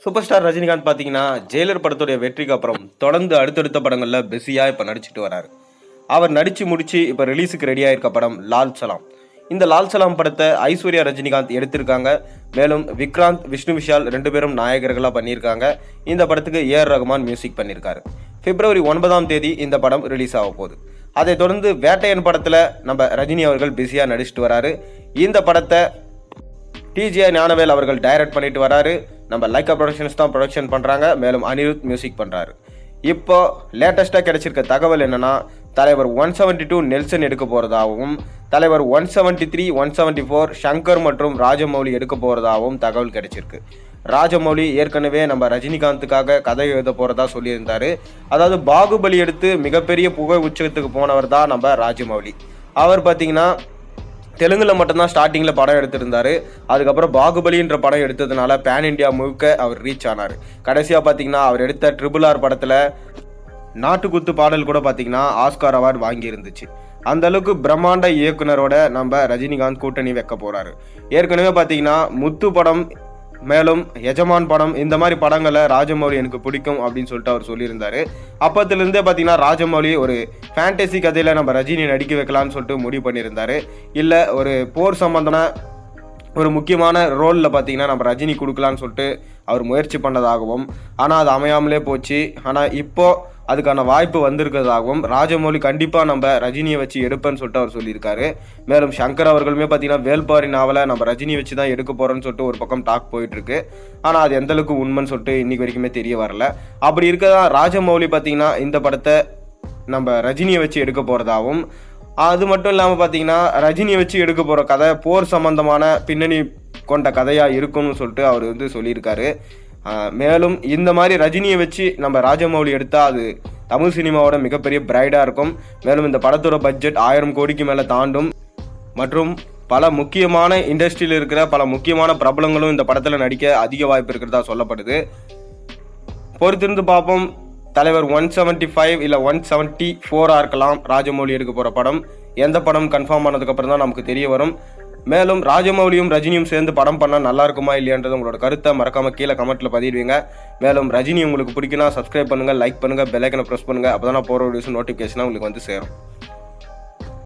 Super star Rajinikanth பார்த்தீங்கன்னா Jailer படத்துடைய வெற்றிக்கு அப்புறம் தொடர்ந்து அடுத்தடுத்த படங்களில் பிஸியாக இப்போ நடிச்சிட்டு வராரு. அவர் நடித்து முடித்து இப்போ ரிலீஸுக்கு ரெடியாக இருக்க படம் லால் சலாம். இந்த லால் சலாம் படத்தை ஐஸ்வர்யா ரஜினிகாந்த் எடுத்திருக்காங்க. மேலும் விக்ராந்த், விஷ்ணு விஷால் 2 பேரும் நாயகர்களாக பண்ணியிருக்காங்க. இந்த படத்துக்கு ஏஆர் ரகுமான் மியூசிக் பண்ணியிருக்காரு. பிப்ரவரி 9ஆம் தேதி இந்த படம் ரிலீஸ் ஆக போகுது. அதை தொடர்ந்து வேட்டையன் படத்தில் நம்ம ரஜினி அவர்கள் பிஸியாக நடிச்சிட்டு வராரு. இந்த படத்தை டிஜிஐ ஞானவேல் அவர்கள் டைரக்ட் பண்ணிட்டு வராரு. நம்ம லைக்கா ப்ரொடக்ஷன்ஸ் தான் ப்ரொடக்ஷன் பண்ணுறாங்க. மேலும் அனிருத் மியூசிக் பண்ணுறாரு. இப்போ லேட்டஸ்ட்டாக கிடைச்சிருக்க தகவல் என்னன்னா, தலைவர் 172 நெல்சன் எடுக்க போகிறதாகவும், தலைவர் 173, 174 சங்கர் மற்றும் ராஜமௌலி எடுக்க போகிறதாகவும் தகவல் கிடைச்சிருக்கு. ராஜமௌலி ஏற்கனவே நம்ம ரஜினிகாந்துக்காக கதை எழுத போகிறதா சொல்லியிருந்தார். அதாவது பாகுபலி எடுத்து மிகப்பெரிய புகழ் உச்சத்துக்கு போனவர் தான் நம்ம ராஜமௌலி. அவர் பார்த்தீங்கன்னா தெலுங்கில் மட்டும்தான் ஸ்டார்டிங்கில் படம் எடுத்திருந்தார். அதுக்கப்புறம் பாகுபலின்ற படம் எடுத்ததுனால பேன் இண்டியா முழுக்க அவர் ரீச் ஆனார். கடைசியாக பார்த்தீங்கன்னா அவர் எடுத்த RRR படத்தில் நாட்டுக்குத்து பாடல் கூட பார்த்தீங்கன்னா ஆஸ்கார் அவார்டு வாங்கியிருந்துச்சு. அந்த அளவுக்கு பிரம்மாண்ட இயக்குனரோட நம்ம ரஜினிகாந்த் கூட்டணி வைக்க போகிறாரு. ஏற்கனவே பார்த்தீங்கன்னா முத்து படம், மேலும் எஜமான் படம், இந்த மாதிரி படங்களை ராஜமௌலி எனக்கு பிடிக்கும் அப்படின்னு சொல்லிட்டு அவர் சொல்லியிருந்தார். அப்போத்துலேருந்தே பார்த்தீங்கன்னா ராஜமௌலி ஒரு ஃபேண்டசி கதையில் நம்ம ரஜினி நடிக்க வைக்கலான்னு சொல்லிட்டு முடிவு பண்ணியிருந்தார். இல்லை ஒரு போர் சம்பந்தமான ஒரு முக்கியமான ரோலில் பார்த்தீங்கன்னா நம்ம ரஜினி கொடுக்கலான்னு சொல்லிட்டு அவர் முயற்சி பண்ணதாகவும், ஆனால் அது அமையாமலே போச்சு. ஆனால் இப்போது அதுக்கான வாய்ப்பு வந்திருக்கிறதாகவும், ராஜமௌலி கண்டிப்பாக நம்ம ரஜினியை வச்சு எடுப்பேன்னு சொல்லிட்டு அவர் சொல்லியிருக்காரு. மேலும் சங்கர் அவர்களுமே பார்த்தீங்கன்னா வேல்பாரி நாவலை நம்ம ரஜினி வச்சு தான் எடுக்க போகிறோன்னு சொல்லிட்டு ஒரு பக்கம் டாக் போயிட்டுருக்கு. ஆனால் அது எந்தளவுக்கு உண்மைன்னு சொல்லிட்டு இன்றைக்கி வரைக்குமே தெரிய வரல. அப்படி இருக்கதான் ராஜமௌலி பார்த்தீங்கன்னா இந்த படத்தை நம்ம ரஜினியை வச்சு எடுக்க போகிறதாகவும், அது மட்டும் இல்லாமல் பார்த்தீங்கன்னா ரஜினியை வச்சு எடுக்க போகிற கதை போர் சம்பந்தமான பின்னணி கொண்ட கதையாக இருக்கும்னு சொல்லிட்டு அவர் சொல்லியிருக்காரு. மேலும் இந்த மாதிரி ரஜினியை வச்சு நம்ம ராஜமௌலி எடுத்தால் அது தமிழ் சினிமாவோட மிகப்பெரிய பிரைடாக இருக்கும். மேலும் இந்த படத்தோட பட்ஜெட் 1000 கோடிக்கு மேலே தாண்டும். மற்றும் பல முக்கியமான இண்டஸ்ட்ரியில் இருக்கிற பல முக்கியமான பிரபலங்களும் இந்த படத்தில் நடிக்க அதிக வாய்ப்பு இருக்கிறதா சொல்லப்படுது. பொறுத்திருந்து பார்ப்போம். தலைவர் 175 இல்லை 174 இருக்கலாம் ராஜமௌலி எடுக்க போகிற படம். எந்த படம் கன்ஃபார்ம் ஆனதுக்கப்புறம் தான் நமக்கு தெரிய வரும். மேலும் ராஜமௌலியும் ரஜினியும் சேர்ந்து படம் பண்ணால் நல்லா இருக்குமா இல்லையான்றது உங்களோட கருத்தை மறக்காமல் கீழே கமெண்ட்டில் பதிவிடுவீங்க. மேலும் ரஜினி உங்களுக்கு பிடிக்குன்னா சப்ஸ்கிரைப் பண்ணுங்கள், லைக் பண்ணுங்கள், பெல் ஐக்கனை ப்ரெஸ் பண்ணுங்கள். அப்போ தான் போகிற வீடியோஸ் நோட்டிஃபிகேஷனாக உங்களுக்கு வந்து சேரும்.